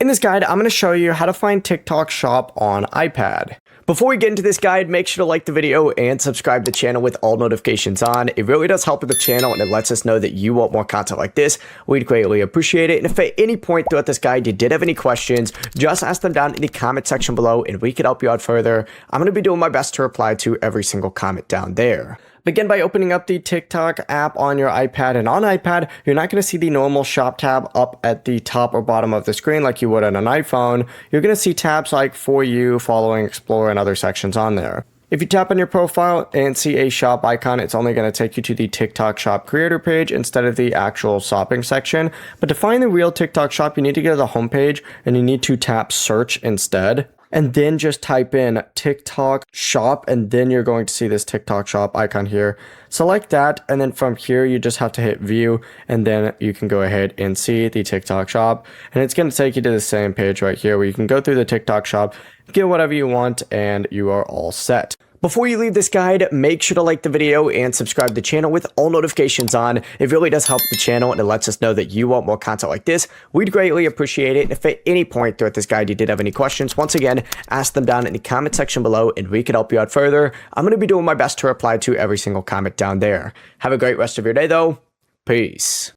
In this guide, I'm going to show you how to find TikTok Shop on iPad. Before we get into this guide, make sure to like the video and subscribe to the channel with all notifications on. It really does help with the channel and it lets us know that you want more content like this. We'd greatly appreciate it. And if at any point throughout this guide you did have any questions, just ask them down in the comment section below and we could help you out further. I'm going to be doing my best to reply to every single comment down there. Begin by opening up the TikTok app on your iPad, and on iPad, you're not going to see the normal shop tab up at the top or bottom of the screen like you would on an iPhone. You're going to see tabs like For You, Following, Explore, and other sections on there. If you tap on your profile and see a shop icon, it's only going to take you to the TikTok Shop creator page instead of the actual shopping section. But to find the real TikTok Shop, you need to go to the home page and you need to tap search instead. And then just type in TikTok Shop, and then you're going to see this TikTok Shop icon here. Select that, and then from here, you just have to hit view, and then you can go ahead and see the TikTok Shop. And it's going to take you to the same page right here where you can go through the TikTok Shop, get whatever you want, and you are all set. Before you leave this guide, make sure to like the video and subscribe to the channel with all notifications on. It really does help the channel and it lets us know that you want more content like this. We'd greatly appreciate it. And if at any point throughout this guide you did have any questions, once again, ask them down in the comment section below and we can help you out further. I'm going to be doing my best to reply to every single comment down there. Have a great rest of your day though. Peace.